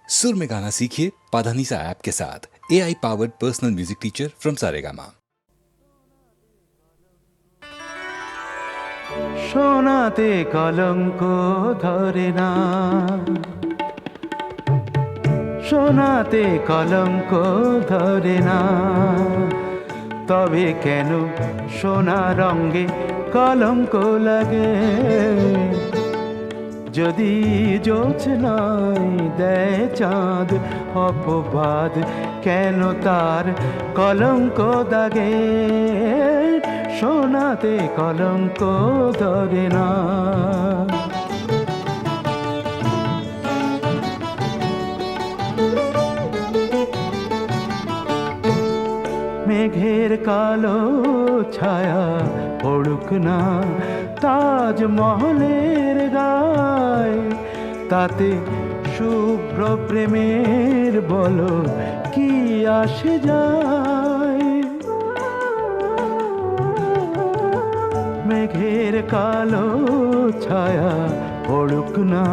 सुर में गाना सीखिए पाधानीसा ऐप के साथ। AI powered personal music teacher from Saregama. সোনাতে কলঙ্ক ধরে না, সোনাতে কলঙ্ক ধরে না, তবে কেন সোনা রঙে কলঙ্ক লাগে? যদি জোছনায় দেয় চাঁদ অপবাদ, কেন তার কলঙ্ক দাগে? সোনাতে কলঙ্ক ধরে না। মেঘের কালো ছায়া পড়ুক না তাজমহলের গায়, তাতে শুভ্র প্রেমের বলো কি আসে যায়? মেঘের কালো ছায়া পড়ুক না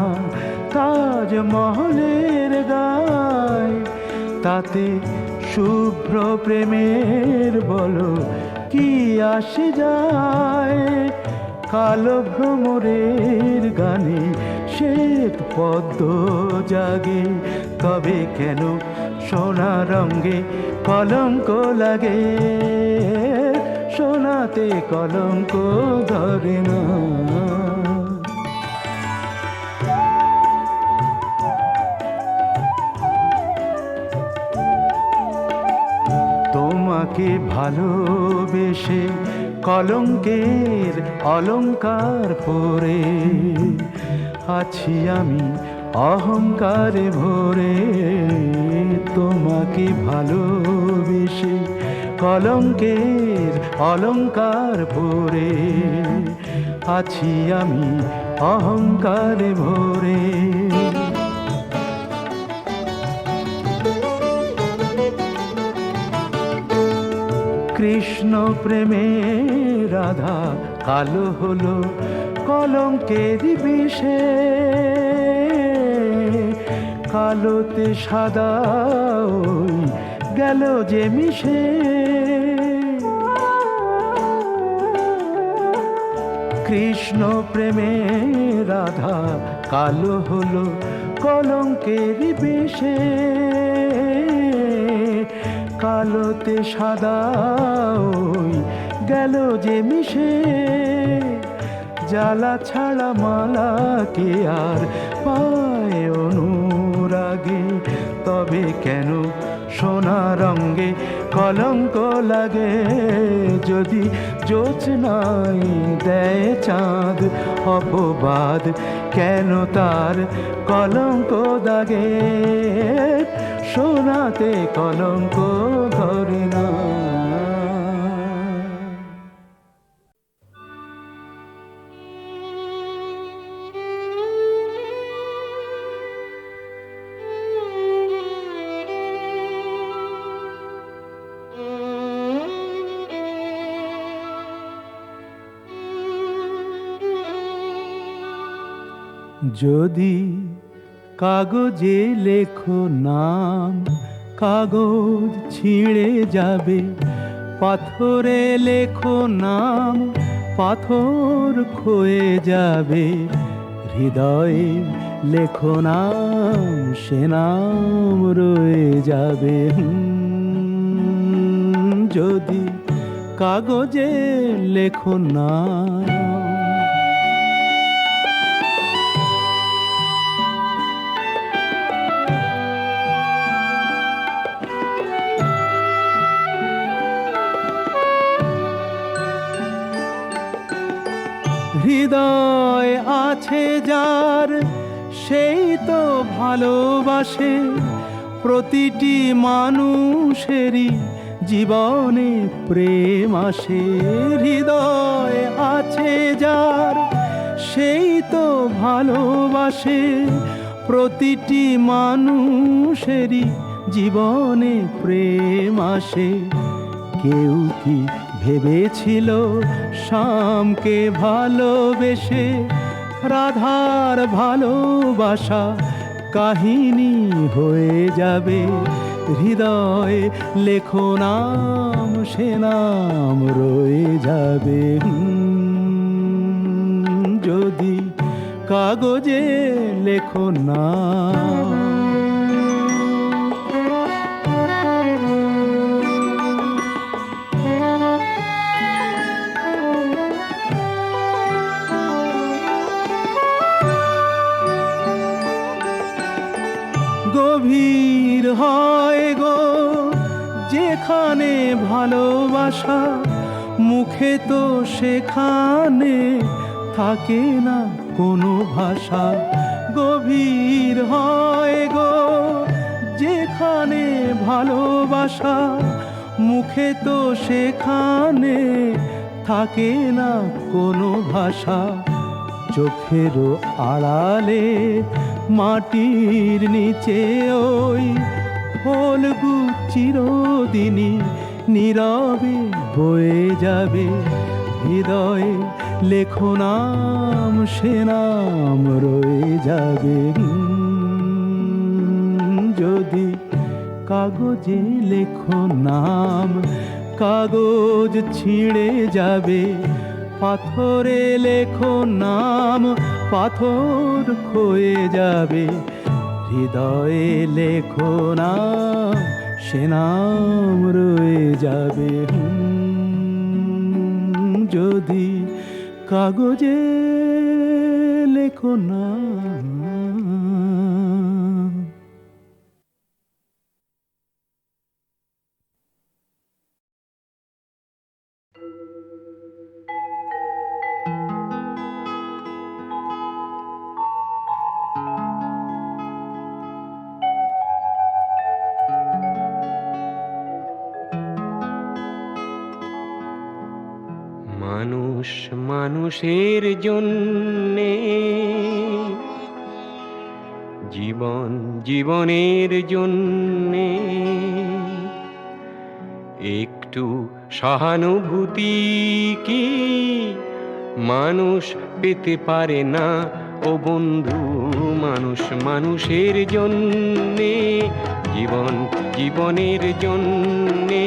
তাজমহলের গায়, তাতে শুভ্র প্রেমের বলো কি আসে যায়? কালো ভ্রমরের গানে শ্বেত পদ্ম জাগে, তবে কেন সোনা রঙে কলঙ্ক লাগে? সোনাতে কলঙ্ক ধরে না। তোমাকে ভালোবেসে কলঙ্কের অলংকার পরে আছি আমি অহংকারে ভরে। তোমাকে ভালোবেসে কলঙ্কের অলংকার পরে আছি আমি অহংকারে ভরে। কৃষ্ণ প্রেমে রাধা কালো হলো কলঙ্কের বিষে, কালোতে সাদা ওই গেল যে মিশে। কৃষ্ণ প্রেমে রাধা কালো হলো কলঙ্কের বিষে, কালোতে সাদা ওই গেল যে মিশে। জ্বালা ছাড়া মালা কে আর পায় অনুরাগে, তবে কেন সোনা রঙে কলঙ্ক লাগে? যদি জোছনায় দেয় চাঁদ অপবাদ, কেন তার কলঙ্ক দাগে? সোনাতে কলঙ্ক ধরে না। যদি কাগজে লেখো নাম, কাগজ ছিঁড়ে যাবে। পাথরে লেখো নাম, পাথর ক্ষয়ে যাবে। হৃদয়ে লেখো নাম, সে নাম রয়ে যাবে। যদি কাগজে লেখো নাম। হৃদয় আছে যার, সেই তো ভালোবাসে। প্রতিটি মানুষেরই জীবনে প্রেম আসে। হৃদয় আছে যার, সেই তো ভালোবাসে। প্রতিটি মানুষেরই জীবনে প্রেম আসে। কেউ কি ভেবেছিল শ্যামকে ভালোবেসে রাধার ভালোবাসা কাহিনী হয়ে যাবে। হৃদয়ে লেখো নাম, সে নাম রয়ে যাবে। যদি কাগজে লেখো নাম। গভীর হয় গো যেখানে ভালোবাসা, মুখে তো সেখানে থাকে না কোনো ভাষা। গভীর হয় গো যেখানে ভালোবাসা, মুখে তো সেখানে থাকে না কোনো ভাষা। চোখেরও আড়ালে মাটির নিচে ওই ফলগু চিরদিনই নীরবে বয়ে যাবে। হৃদয়ে লেখো নাম, সে নাম রয়ে যাবে। যদি কাগজে লেখো নাম, কাগজ ছিঁড়ে যাবে। পাথরে লেখো নাম, পাথর ক্ষয়ে যাবে। হৃদয়ে লেখো নাম, সে নাম রয়ে যাবে। যদি কাগজে লেখো নাম। মানুষ মানুষের জন্যে, জীবন জীবনের জন্যে, একটু সহানুভূতি কি মানুষ পেতে পারে না ও বন্ধু? মানুষ মানুষের জন্যে, জীবন জীবনের জন্যে,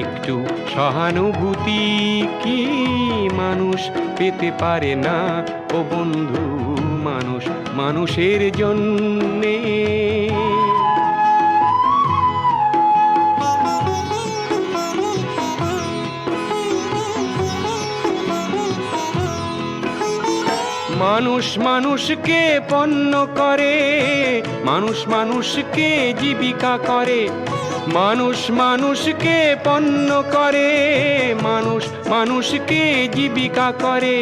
একটু সহানুভূতি কি মানুষ পেতে পারে না ও বন্ধু? মানুষ মানুষের জন্যে। মানুষ মানুষকে পণ্য করে, মানুষ মানুষকে জীবিকা করে। মানুষ মানুষকে পণ্য করে, মানুষ মানুষকে জীবিকা করে।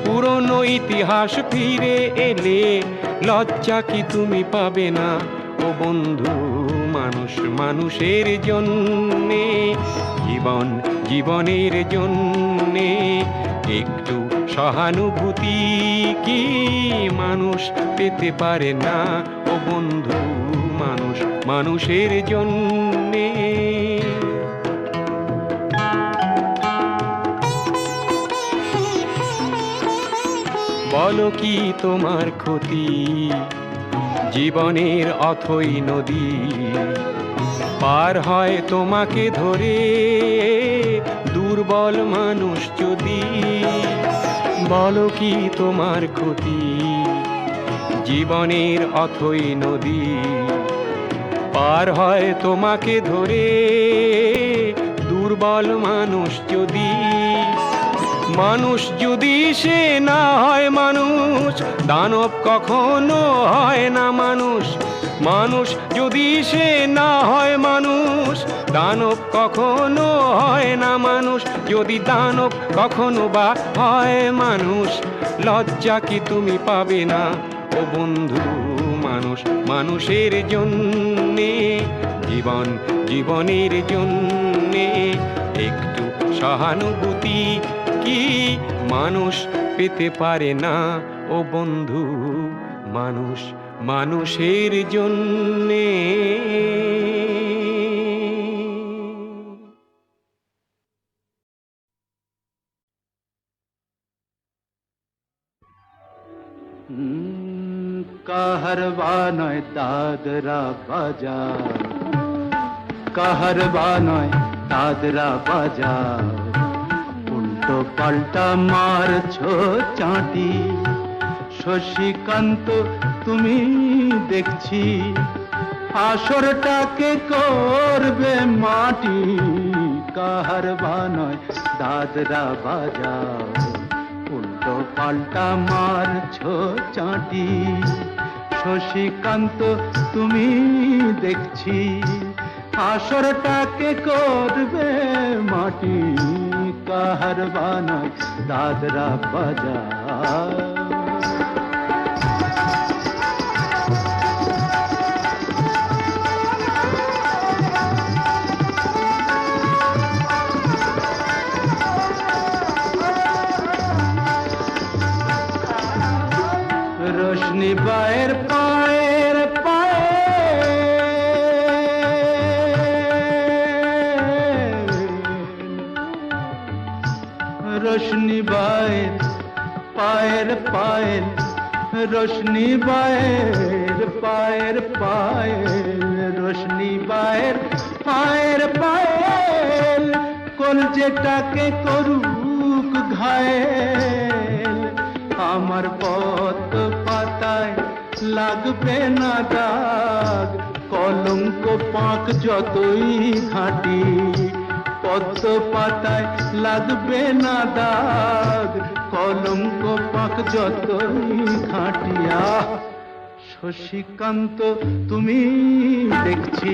পুরনো ইতিহাস ফিরে এলে লজ্জা কি তুমি পাবে না ও বন্ধু? মানুষ মানুষের জন্যে, জীবন জীবনের জন্যে, একটু সহানুভূতি কি মানুষ পেতে পারে না ও বন্ধু? মানুষ মানুষের জন্যে। বলো কি তোমার ক্ষতি, জীবনের অথই নদী পার হয় তোমাকে ধরে দুর্বল মানুষ যদি? বলো কি তোমার ক্ষতি, জীবনের অথই নদী পার হয় তোমাকে ধরে দুর্বল মানুষ যদি? মানুষ যদি সে না হয় মানুষ, দানব কখনো হয় না মানুষ। মানুষ যদি সে না হয় মানুষ, দানব কখনো হয় না মানুষ। যদি দানব কখনো বা হয় মানুষ, লজ্জা কি তুমি পাবে না ও বন্ধু? মানুষ মানুষের জন্যে, জীবন জীবনের জন্যে, একটু সহানুভূতি কি মানুষ পেতে পারে না ও বন্ধু? মানুষ মানুষের জন্যে। কাহার বা নয় দাদরা বাজার, কাহার বা নয় দাদরা বাজার, উল্টো পাল্টা মারছো চাঁটি। শশীকান্ত তুমি দেখছি আসরটাকে করবে মাটি, কাহার বা নয় দাদরা বাজার, উল্টো পাল্টা মারছো চাঁটি। শশীকান্ত তুমি দেখছি আসরটাকে করবে মাটি, কাহার বা নয় দাদরা বাজার। রোশনি বায়ের পায়ের পায়ে রোশনি বায়ের পায়ের পায়ের, রোশনি বায়ের পায়ের পায়ের, রোশনি বায়ের পায়ের পায়ের, কলজেটাকে করুক ঘায়েল। আমার পথ পাতায় লাগবে না দাগ, কলঙ্ক পাক যতই ঘাঁটি। পদ্ম পাতায় লাগবে না দাগ, কলঙ্ক পাক যতই ঘাঁটিয়া। শশীকান্ত তুমি দেখছি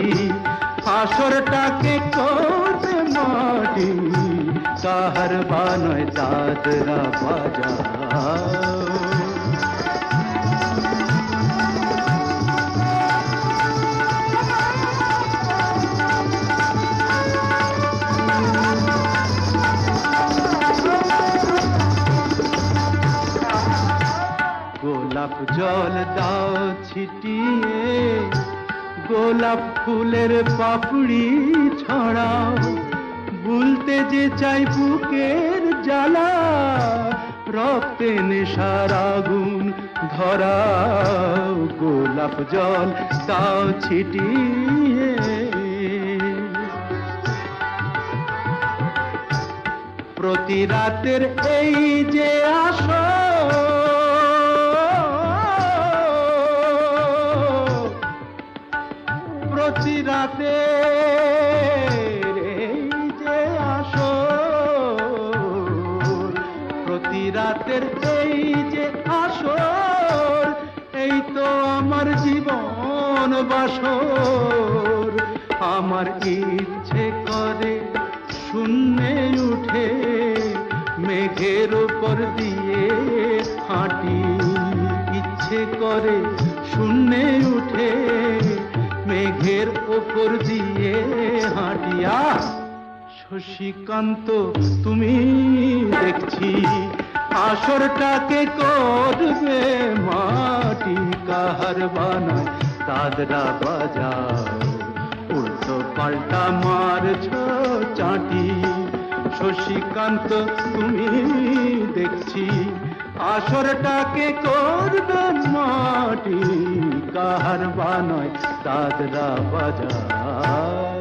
আসরটাকে করবে মাটি, কাহার বা নয় দাদরা বাজার। গোলাপ জল দাও ছিটিয়ে, গোলাপ ফুলের পাপড়ি ছড়াও, ভুলতে যে চাই বুকের জ্বালা, রক্তে নেশার আগুন ধরাও। গোলাপ জল দাও ছিটিয়ে, প্রতি রাতের এই যে আসো, প্রতি রাতের এই যে আসো, প্রতি রাতের এই যে আসো, এই তো আমার জীবন বাসর। আমার ইচ্ছে করে শূন্যে উঠে মেঘের উপর দিয়ে হাঁটি, ইচ্ছে করে শূন্যে উঠে মেঘের উপর দিয়ে হাঁটিয়া। শশীকান্ত তুমি দেখছি আসরটাকে করবে মাটি, কাহার বা নয় দাদরা বাজার, উল্টো পাল্টা মারছো চাঁটি। শশীকান্ত তুমি দেখছি আসরটাকে করবে মাটি, কাহার বা নয় দাদরা বাজার।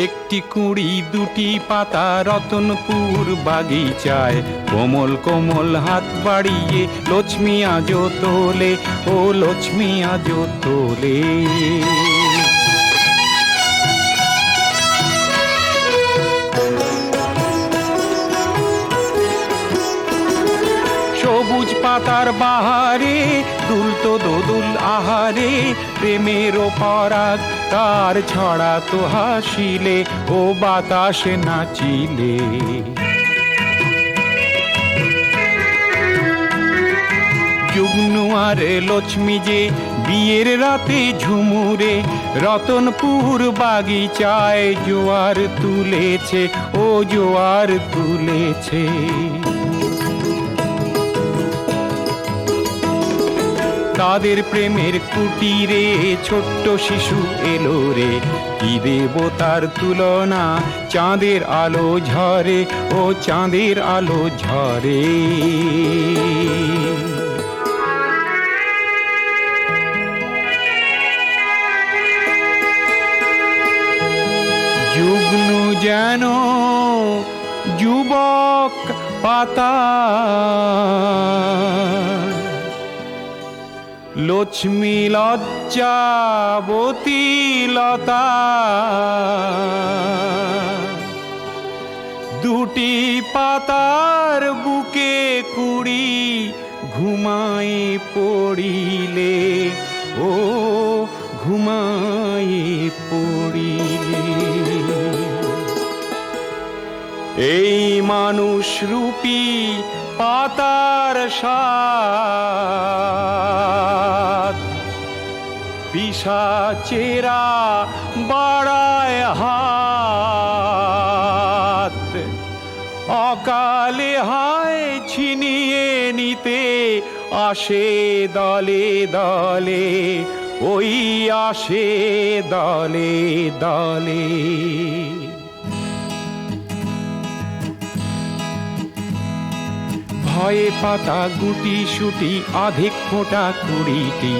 একটি কুঁড়ি দুটি পাতা রতনপুর বাগিচায়, কোমল কোমল হাত বাড়িয়ে লক্ষ্মী আজো তোলে, ও লক্ষ্মী আজো তোলে। সবুজ পাতার বাহারে দুলতো দোদুল আহারে, প্রেমের পরাগ কার ছড়াতো হাসিলে, ও বাতাসে নাচিলে। যুগ্নু আর লক্ষ্মী যে বিয়ের রাতে ঝুমুরে রতনপুর বাগিচায় জোয়ার তুলেছে, ও জোয়ার তুলেছে। তাদের প্রেমের কুটিরে ছোট্ট শিশু এলো রে, কি দেব তার তুলনা, চাঁদের আলো ঝরে, ও চাঁদের আলো ঝরে। যুগ্নু যেন যুবক পাতা, লক্ষ্মী লজ্জাবতী লতা, দুটি পাতার বুকে কুড়ি ঘুমায় পড়িলে, ও ঘুমায় পড়িলে। এই মানুষ রূপী পাতার সাথ পিশাচেরা বাড়ায় হাত, অকালে হায় ছিনিয়ে নিতে আসে দলে দলে, ওই আসে দলে দলে। ভয়ে পাতা গুটি সুটি আধিক ফোঁটা কুড়িটি,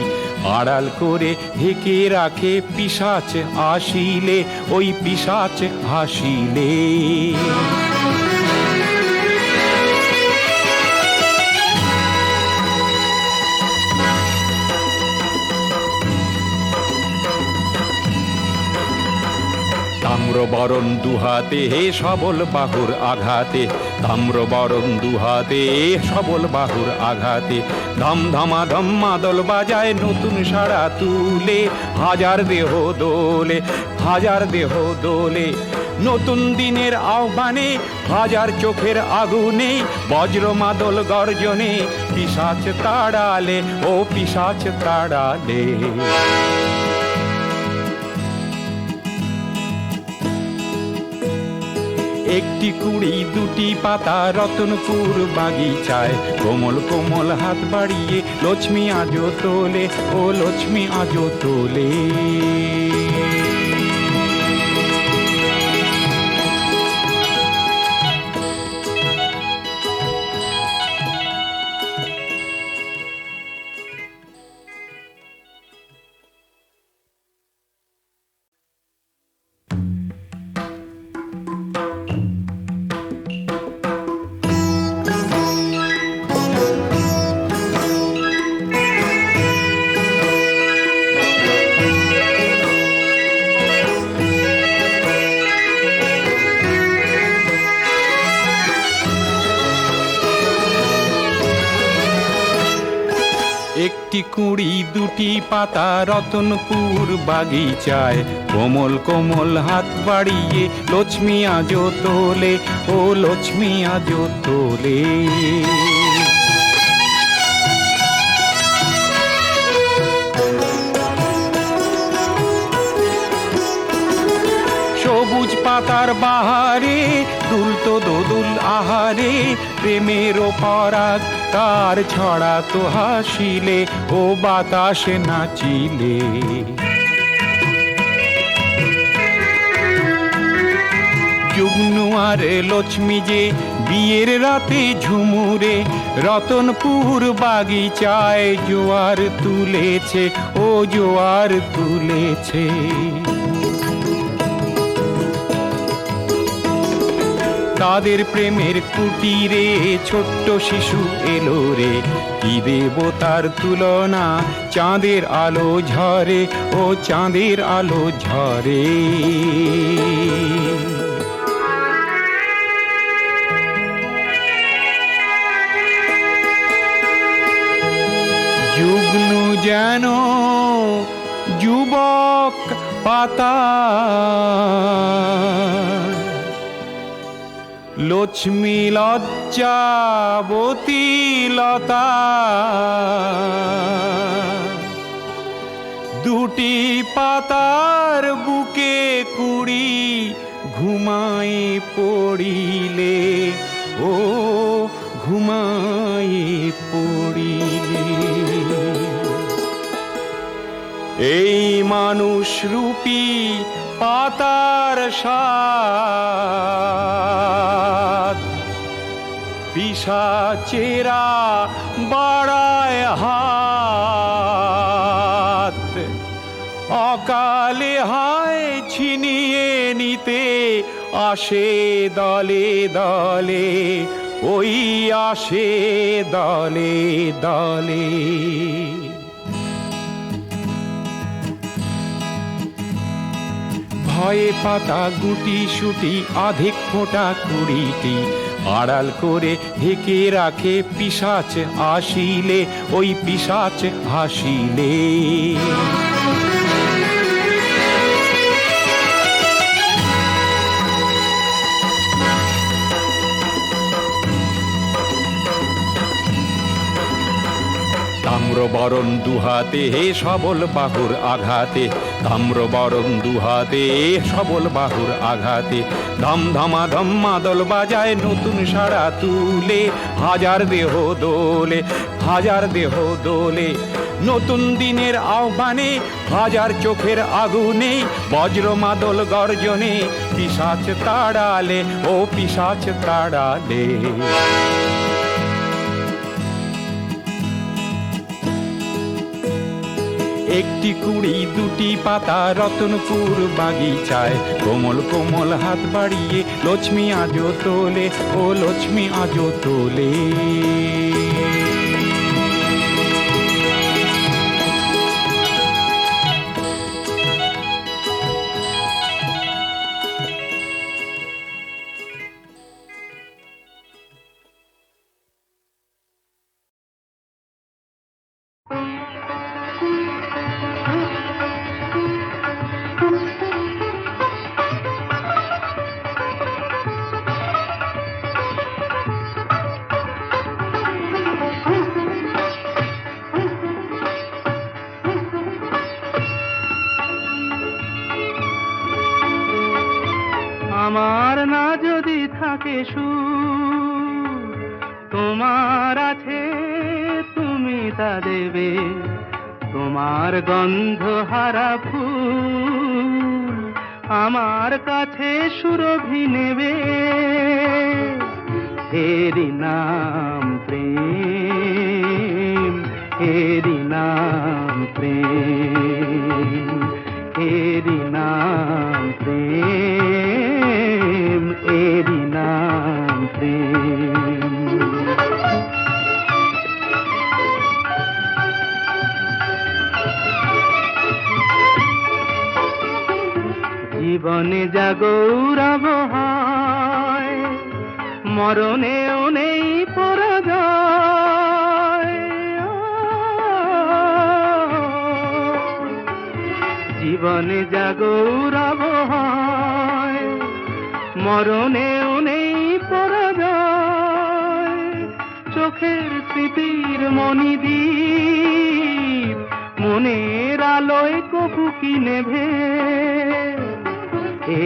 আড়াল করে ঢেকে রাখে পিশাচ আসিলে, ওই পিশাচ আসিলে। তাম্রবরণ দুহাতে হে সবল বাহুর আঘাতে, তাম্রবরণ দুহাতে সবল বাহুর আঘাতে, ধম ধমাধম মাদল বাজায় নতুন সাড়া তুলে, হাজার দেহ দোলে, হাজার দেহ দোলে। নতুন দিনের আহ্বানে হাজার চোখের আগুনে, বজ্র মাদল গর্জনে পিশাচ তাড়ালে, ও পিশাচ তাড়ালে। একটি কুড়ি দুটি পাতা রতনপুর বাগিচায়, কোমল কোমল হাত বাড়িয়ে লক্ষ্মী আজো তোলে, ও লক্ষ্মী আজো তোলে। একটি কুড়ি দুটি পাতা রতনপুর বাগিচায়, কোমল কোমল হাত বাড়িয়ে লক্ষ্মী আজো তোলে, ও লক্ষ্মী আজো তোলে। সবুজ পাতার বাহারে দুলতো দোদুল আহারে, প্রেমের পরাগ তার ছড়া তো হাসিলে, ও বাতাসে নাচিলে। যুগ্নু আর লক্ষ্মী যে বিয়ের রাতে ঝুমুরে রতনপুর বাগিচায় জোয়ার তুলেছে, ও জোয়ার তুলেছে। তাদের প্রেমের কুটিরে ছোট্ট শিশু এলো রে, কি দেব তার তুলনা, চাঁদের আলো ঝরে, ও চাঁদের আলো ঝরে। যুগ্নু যেন যুবক পাতা, লক্ষ্মী লজ্জাবতী লতা দুটি পাতার বুকে কুড়ি ঘুমায় পড়িলে, ও ঘুমায় পড়িলে। এই মানুষ রূপী পাতার স্বাদ পিশাচেরা বাড়ায় হাত, অকালে হায় ছিনিয়ে নিতে আসে দলে দলে, ওই আসে দলে দলে। ভয়ে পাতা গুটি সুটি অধিক ফোঁটা কুড়িটি, আড়াল করে ঢেকে রাখে পিশাচ আসিলে, ওই পিশাচ হাসিলে। তাম্রবরণ দুহাতে হে সবল বাহুর আঘাতে, তাম্রবরণ দুহাতে সবল বাহুর আঘাতে, ধম ধমাধম মাদল বাজায় নতুন সাড়া তুলে, হাজার দেহ দোলে, হাজার দেহ দোলে। নতুন দিনের আহ্বানে হাজার চোখের আগুনে, বজ্র মাদল গর্জনে পিশাচ তাড়ালে, ও পিশাচ তাড়ালে। একটি কুড়ি দুটি পাতা রতনপুর বাগিচায়, কোমল কোমল হাত বাড়িয়ে লক্ষ্মী আজো তোলে, ও লক্ষ্মী আজো তোলে। আমার না যদি থাকে সুর, তোমার আছে তুমি তা দেবে, তোমার গন্ধ হারা ফুল আমার কাছে সুরভি নেবে। এরি নাম প্রেম, এরি নাম প্রেম, এরি নাম প্রেম, এরি নাম প্রেম। জীবনে যা গৌরব হয়, মরণেও নেই পরাজয়। জীবনে যা গৌরব হয়, মরণেও নেই পরাজয়। চোখের স্মৃতির মণিদ্বীপ মনের আলোয় কবু কি নেভে।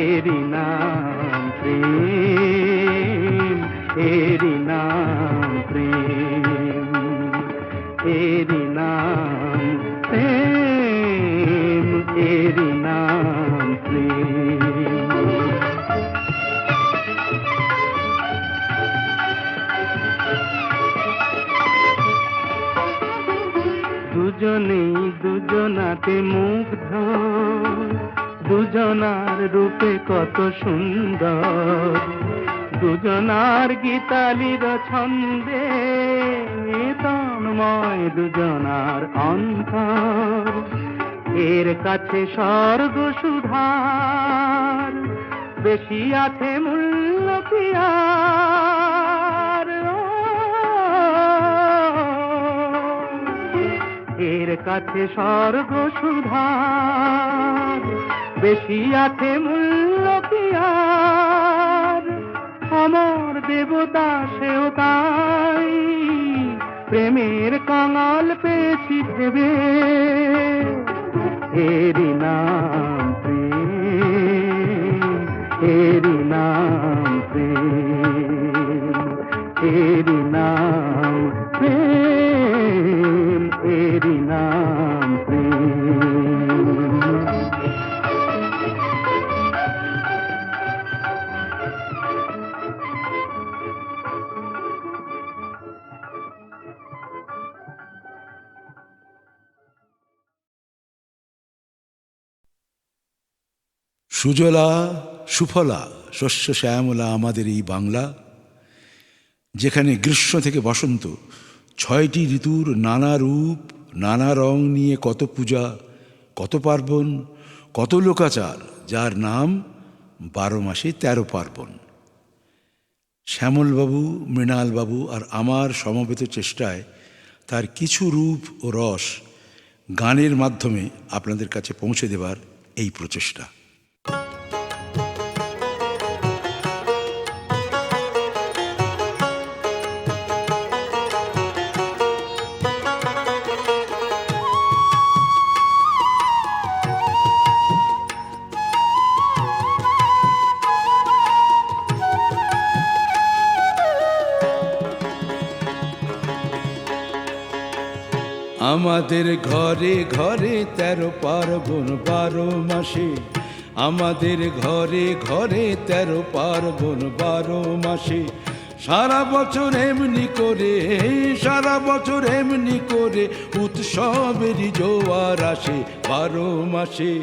এরি নাম প্রেম, এরি নাম প্রেম, এরি নাম প্রেম, এরি নাম প্রেম। দুজনেই দুজনাতে মুগ্ধ, দুজনার রূপে কত সুন্দর, দুজনার গীতালির ছন্দে তন্ময় দুজনার অন্তর। এর কাছে স্বর্গ সুধার বেশি আছে মূল্য কি আর। এর কাছে স্বর্গ সুধার বেশি আছে মূল্য কি আর। অমর দেবতা সেও তাই, প্রেমের কাঙাল পেয়েছি ভেবে, এরি নাম প্রেম, এরি নাম প্রেম, এরি নাম প্রেম, এরি নাম প্রেম। সুজলা সুফলা শস্য শ্যামলা আমাদের এই বাংলা, যেখানে গ্রীষ্ম থেকে বসন্ত 6টি ঋতুর নানা রূপ নানা রং নিয়ে কত পূজা, কত পার্বণ, কত লোকাচার, যার নাম 12 মাসে 13 পার্বণ। শ্যামলবাবু, মৃণালবাবু আর আমার সমবেত চেষ্টায় তার কিছু রূপ ও রস গানের মাধ্যমে আপনাদের কাছে পৌঁছে দেবার এই প্রচেষ্টা। আমাদের ঘরে ঘরে 13 পার্বণ 12 মাসে, আমাদের ঘরে ঘরে 13 পার্বণ 12 মাসে। সারা বছর এমনি করে, সারা বছর এমনি করে উৎসবেরই জোয়ার আসে 12 মাসে।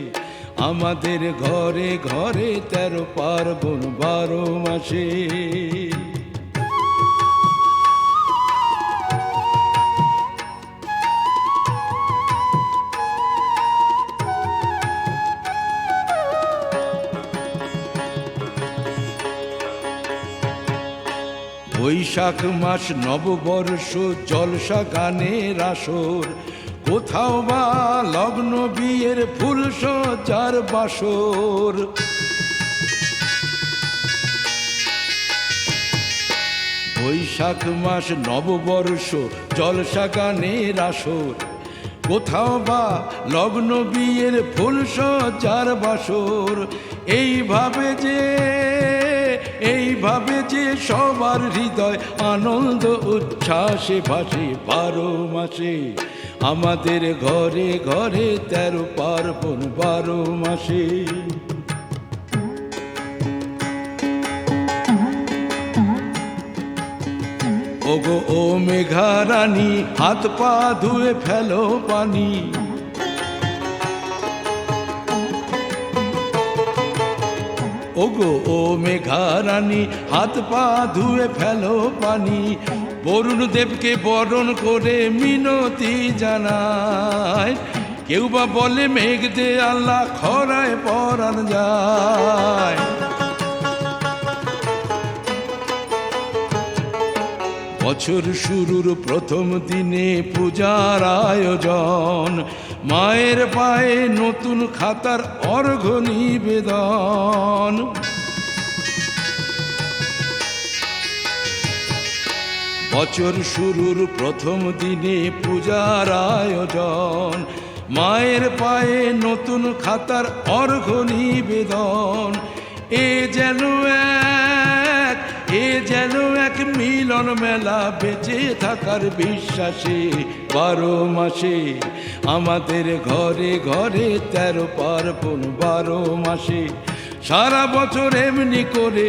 আমাদের ঘরে ঘরে 13 পার্বণ 12 মাসে। বৈশাখ মাস নববর্ষ, জলসা গানের আসর, কোথাও বা লগ্ন বিয়ের ফুল সজ্জার বাসর। বৈশাখ মাস নববর্ষ, জলসা গানের আসর, কোথাও বা লগ্ন বিয়ের ফুল সজ্জার বাসর। এইভাবে যে সবার হৃদয় আনন্দ উচ্ছ্বাসে ভাসে 12 মাসে। আমাদের ঘরে ঘরে 13 পার্বণ 12 মাসে। ওগো ও মেঘা রানী, হাত পা ধুয়ে ফেলো পানি। ওগো ও মেঘা রানী, হাত পা ধুয়ে ফেলো পানি। বরুণ দেবকে বরণ করে মিনতি জানায়, কেউ বা বলে মেঘ দে আল্লাহ খরায় পরাণ যায়। বছর শুরুর প্রথম দিনে পূজার আয়োজন, মায়ের পায়ে নতুন খাতার অর্ঘ্য নিবেদন। বছর শুরুর প্রথম দিনে পূজার আয়োজন, মায়ের পায়ে নতুন খাতার অর্ঘ্য নিবেদন। এ যেন এক মিলন মেলা, বেঁচে থাকার বিশ্বাসে 12 মাসে। আমাদের ঘরে ঘরে 13 পার্বণ 12 মাসে। সারা বছর এমনি করে,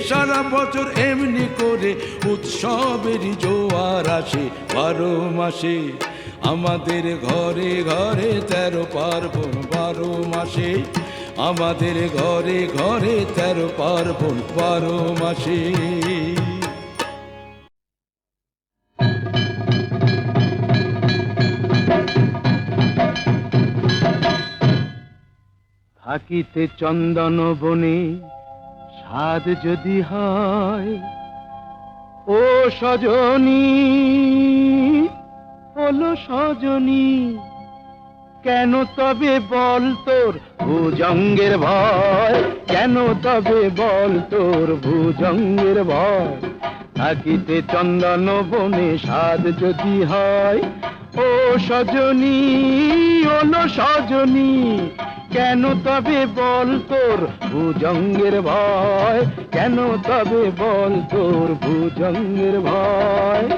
সারা বছর এমনি করে উৎসবেরই জোয়ার আসে 12 মাসে। আমাদের ঘরে ঘরে 13 পার্বণ 12 মাসে। আমাদের ঘরে ঘরে 13 পার্বণ 12 মাসে। থাকিতে চন্দন বনে স্বাদ যদি হয়, ও সজনী হলো সজনী কেন তবে বল তোর ভুজঙ্গের ভয়, কেন তবে বল তোর ভুজঙ্গের ভয়। থাকিতে চন্দন বনে সাধ যদি হয়, ও সজনী ওলো সজনী, কেন তবে বল তোর ভুজঙ্গের ভয়, কেন তবে বল তোর ভুজঙ্গের ভয়।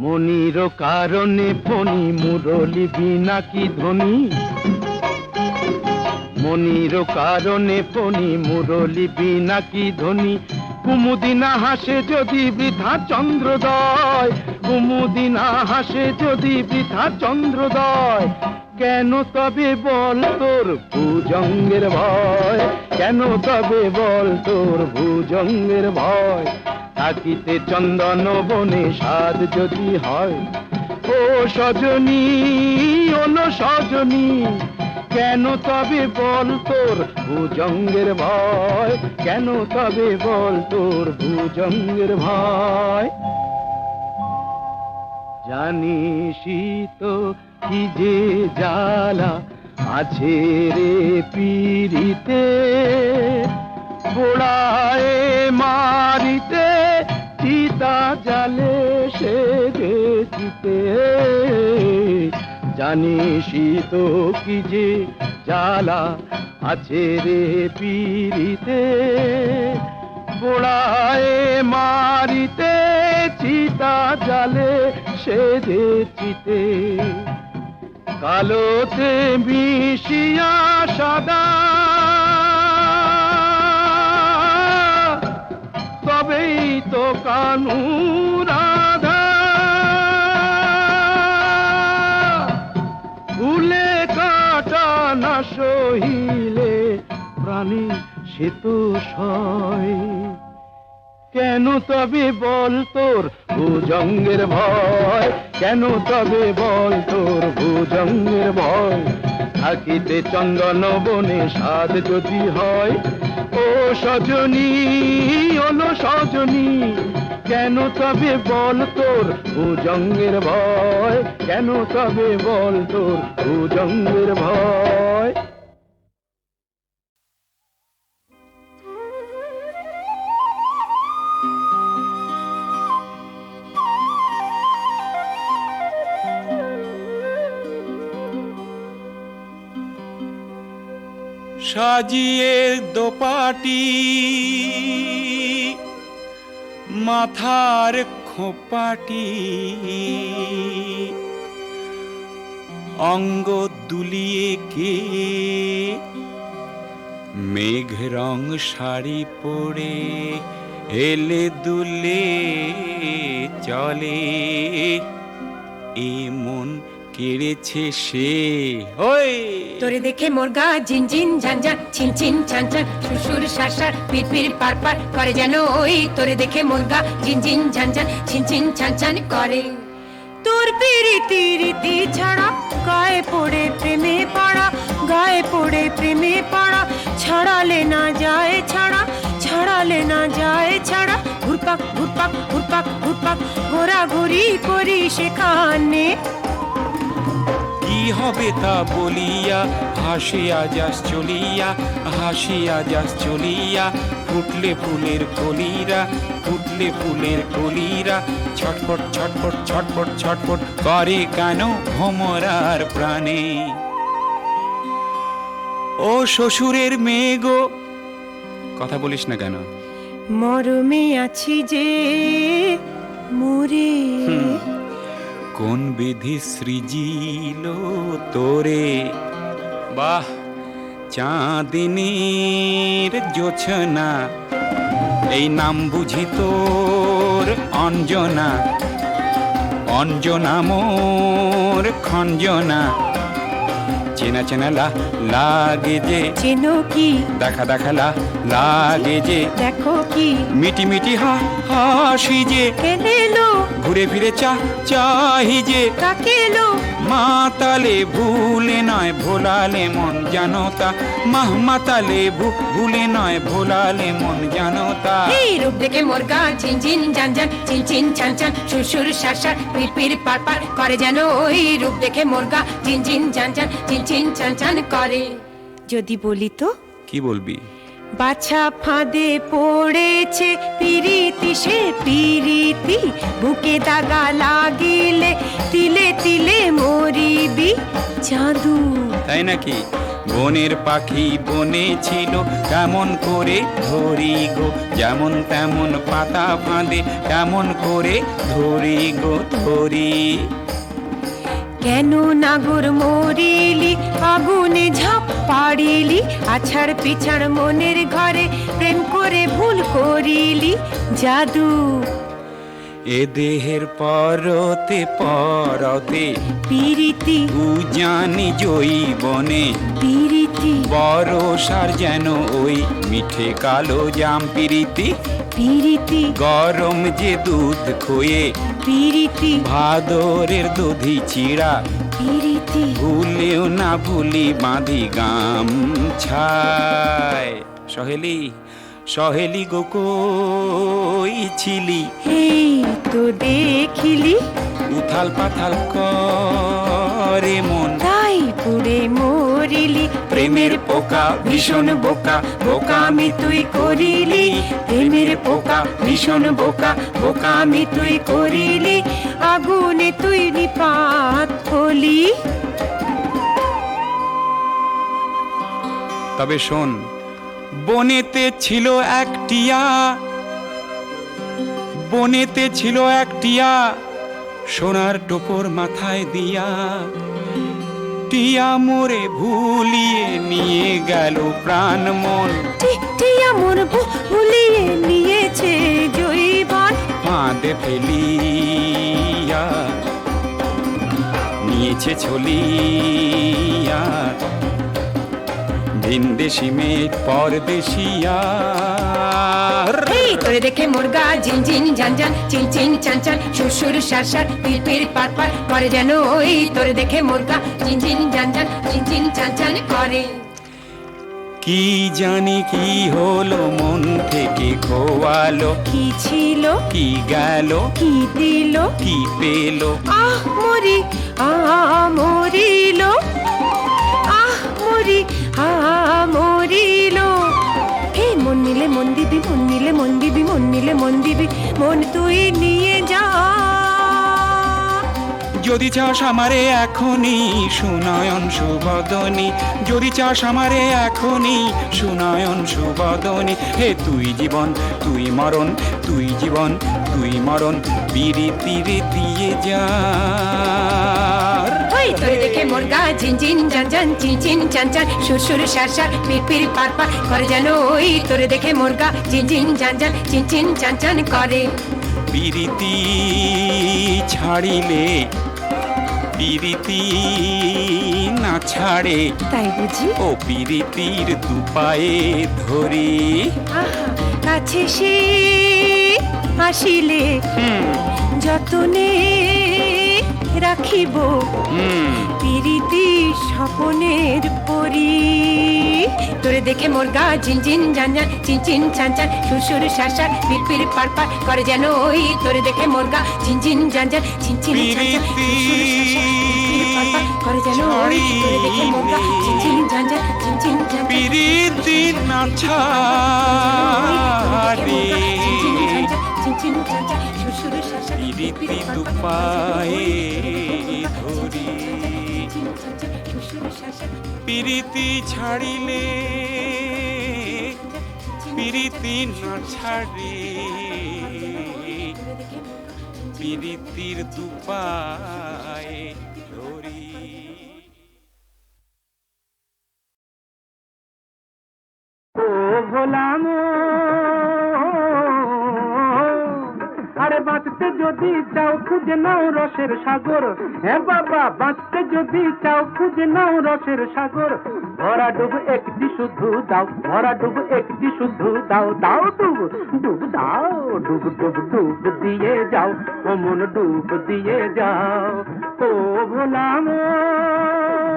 মনির কারণে ফণি মুরলি বিনা কি ধ্বনি, মনির কারণে ফণি মুরলি বিনা কি ধ্বনি। কুমুদিনা হাসে যদি বৃথা চন্দ্রোদয়, কুমুদিনা হাসে যদি বৃথা চন্দ্রোদয়, কেন তবে বল তোর ভুজঙ্গের ভয়, কেন তবে বল তোর ভুজঙ্গের ভয়। থাকিতে চন্দন বনে সাধ যদি হয়, ও সজনী ওলো সজনী, কেন তবে বল তোর ভুজঙ্গের ভয়, কেন তবে বল তোর ভুজঙ্গের ভয়। জানিসই তো কি যে জ্বালা আছে রে পীড়িতে, পোড়ায় মারিতে চিতা জালে সে যেতে। জানিসই তো কি যে জ্বালা আছে রে পীড়িতে, পোড়ায় মারিতে চিতা জালে সে যেতে। কালোতে মিশিয়া সাদা তবেই তো কানু রাধা, ভুলে কাটা না সহিলে প্রাণী সে তো সয়। কেন তবে বল তোর ভুজঙ্গের ভয়, কেন তবে বল তোর ভুজঙ্গের ভয়। থাকিতে চন্দন বনে সাধ যদি হয়, ও সজনী ওলো সজনী, কেন তবে বল তোর ভুজঙ্গের ভয়, কেন তবে বল তোর ভুজঙ্গের ভয়। সাজিয়ে দোপাটি মাথার খোপাটি, অঙ্গ দুলিয়ে কে মেঘ রং শাড়ি পরে এলে দুলে চলে। এ মন কেড়েছে সে, ওই তোরে দেখে মোরগা ঝিনঝিন ঝানঝান ছিনছিন ছানছান সুরসুর সারসার পিরপির পারপার করে যেন ওই। তোরে দেখে মোরগা ঝিনঝিন ঝানঝান ছিনছিন ছানছান করে। তোর পিরিতি রীতি ছাড়া গায়ে পড়ে প্রেমে পড়া, গায়ে পড়ে প্রেমে পড়া, ছাড়ালে না যায় ছাড়া, ছাড়ালে না যায় ছাড়া। ঘুরপাক ঘুরপাক ঘুরপাক ঘুরপাক ঘোরাঘুরি করি সেখানে। কি হবে তা বলিয়া হাসিয়া যাস চলিয়া, হাসিয়া যাস চলিয়া। ফুটলে ফুলের কলিরা, ফুটলে ফুলের কলিরা, ছটফট ছটফট ছটফট ছটফট করে কেন ভোমরার প্রাণে। ও শ্বশুরের মেয়ে গো, কথা বলিস না কেন? মরমে আছি যে মরে। কোন বিধি সৃজিল তোরে, বাহ চাঁদিনীর জোছনা, এই নাম বুঝি তোর অঞ্জনা। অঞ্জনা মোর খঞ্জনা, চেনা চেনা লাগে যে, চেনো কি? দেখা দেখা লাগে যে, দেখো কি? মিটি মিটি হাসি যে, কেনেলো? ঘুরে ফিরে চাহি যে, কাকেলো? মাতালে ভুলে নয় ভোলালে মন জানতা, মাতালে ভুলে নয় ভোলালে মন জানতা। এই রূপ দেখে মোর গা ঝিনঝিন ঝানঝান, চিনচিন ছানছান, সুরসুর শাসার, পিরপির পারপার করে যেন ওই রূপ দেখে মোর গা ঝিনঝিন ঝানঝান, চিনচিন ছানছান করে। যদি বলি তো? কি বলবি? বাছা ফাঁদে পড়েছে পিরিতি, সে পিরিতি বুকে দাগা লাগিলে তিলে তিলে মরিবি জাদু। তাই নাকি? বনের পাখি বনে ছিল, কেমন করে ধরি গো, যেমন তেমন পাতা ফাঁদে কেমন করে ধরি গো ধরি। কেন নাগর মরিলি, আগুনে ঝাঁপ পাড়িলি, আছাড় পিছাড় মনের ঘরে প্রেম করে ভুল করিলি জাদু। এ দেহের পরতে পরতে পিরিতি উজানি জৈবনে, পিরিতি বরসার যেন ওই মিঠে কালো জাম পিরিতি, পিরিতি গরম যে দুধ খয়ে, পিরিতি ভাদরের দধি চিড়া, পিরিতি। ভুলেও না ভুলি বাঁধি গাম ছায়। সহেলি সহেলি গো কই ছিলি, এই তো দেখিলি, উথাল পাথাল করে মন, তাই পুড়ে মরিলি। প্রেমের পোকা ভীষণ বোকা, বোকামি তুই করিলি, প্রেমের পোকা ভীষণ বোকা, বোকামি তুই করিলি, আগুনে তুই নিপাত হলি। তবে শোন, বনেতে ছিল এক টিয়া, বনেতে ছিল এক টিয়া, সোনার টোপর মাথায় দিয়া, টিয়া মোরে ভুলিয়ে নিয়ে গেল প্রাণ মন, টিয়া মোর ভুলিয়ে নিয়েছে জৈবন, ফাঁদে ফেলিয়া নিয়েছে ছলিয়া, ভিনদেশি মেয়ে পরদেশিয়া। এই তোরে দেখে মোর গা ঝিনঝিন ঝানঝান, চিনচিন ছানছান, সুরসুর সারসার, পিরপির পারপার করে যেন ওই তোরে দেখে মোর গা ঝিনঝিন ঝানঝান, চিনচিন ছানছান করে। কি জানি কি হলো, মন থেকে খোয়ালো, কি ছিল, কি গেল, কি দিল, কি পেল, আহ মরি মরিল, আহ মরি মরিল। হে মন নিলে মন দিবি, মন নিলে মন দিবি, মন নিলে মন দিবি, মন তুই নিয়ে যা। যদি চাস আমারে এখনই সুনয়ন সুবদনী, যদি চাস আমারে এখনই সুনয়ন সুবদনী, হে তুই জীবন তুই মরণ, তুই জীবন তুই মরণ, পিরিতিরে দিয়ে যা। ওই তোরে দেখে মোর গা ঝিনঝিন ঝানঝান, চিনচিন ছানছান, সুরসুর সারসার, পিরপির পারপার করে যেন ওই তোরে দেখে মোর গা ঝিনঝিন ঝানঝান, চিনচিন ছানছান করে। পিরিতি ছাড়িলে পিরিতি না ছাড়ে, তাই বুঝি? ও পিরিতির দুপায়ে ধরি। আহা কাছে সে আসিলে যতনে রাখিব, পিরিতি স্বপনের পরি। তোরে দেখে মোর গা ঝিনঝিন ঝানঝান, চিনচিন ছানছান, সুরসুর সারসার, পিরপির পারপার করে যেন ওই তোরে দেখে মোর গা ঝিনঝিন ঝানঝান, চিনচিন ছানছান, করে যেন ওই তোরে দেখে মোর গা ঝিনঝিন ঝানঝান, চিনচিন ঝানঝান, পিরিতি না ছাড়ে, পিরিতি দুপায়ে ধরি। পিরিতি ছাড়িলে পিরিতি না ছাড়ে, পিরিতির দুপায়ে ধরি। ও ভোলাম, আর আরে বাঁচতে যদি চাও খুঁজে নাও রসের সাগর, হ্যাঁ বাবা বাঁচতে যদি চাও খুঁজে নাও রসের সাগর। ভরা ডুব একটি শুধু দাও, ভরা ডুব একটি শুধু দাও, দাও ডুব ডুব দাও, ডুব ডুব ডুব দিয়ে যাও, ও মন ডুব দিয়ে যাও, ও ভোলা মন।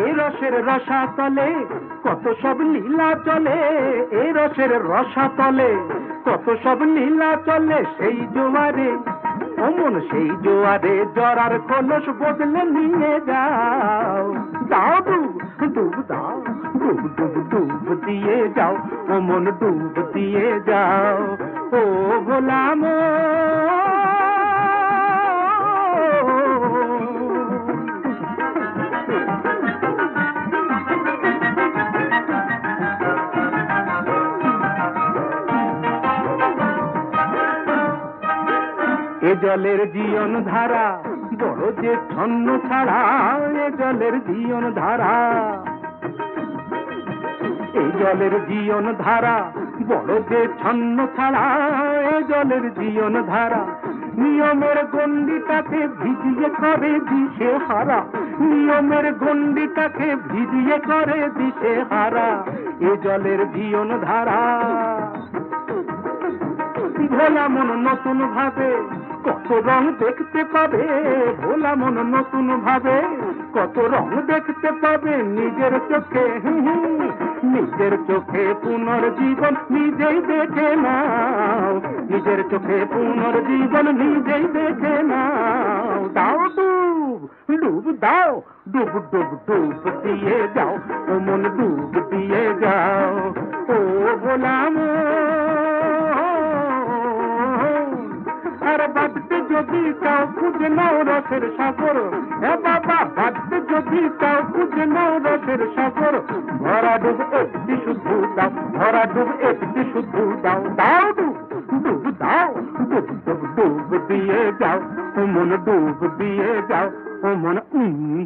এই রসের রসাতলে কত সব লীলা চলে, এই রসের রসাতলে কত সব লীলা চলে, সেই জোয়ারে অমন সেই জোয়ারে জরার খোলস বদলে নিয়ে যাও, দাও ডুব ডুব দাও, ডুব ডুব ডুব দিয়ে যাও, অমন ডুব দিয়ে যাও, ও ভোলা মন। এ জলের জীবন ধারা বড় যে ছন্ন ছাড়া, এ জলের জীবন ধারা, এই জলের জীবন ধারা বড় যে ছন্ন ছাড়া, এ জলের জীবন ধারা নিয়মের গণ্ডিটাকে ভিজিয়ে করে দিশে হারা, নিয়মের গণ্ডিটাকে ভিজিয়ে করে দিশে হারা, এ জলের জীবন ধারা। ভোলা মন নতুন ভাবে কত রং দেখতে পাবে, ভোলা মন নতুন ভাবে কত রং দেখতে পাবে, নিজের চোখে নিজের চোখে পুনর্জীবন নিজেই দেখে নাও, নিজের চোখে পুনর্জীবন নিজেই দেখে নাও, দাও ডুব ডুব দাও, ডুব ডুব ডুব দিয়ে যাও, ও মন ডুব দিয়ে যাও, ও ভোলা মন। আর বাঁচতে যদি চাও খুঁজে নাও রসের সাগর, এ বাবা বাঁচতে যদি চাও খুঁজে নাও রসের সাগর। ভরা ডুব একটি শুধু দাও, ভরা ডুব একটি শুধু দাও, দাও ডুব ডুব দাও, ডুব ডুব ডুব দিয়ে যাও, ও মন ডুব দিয়ে যাও, ও মন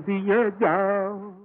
দিয়ে যাও।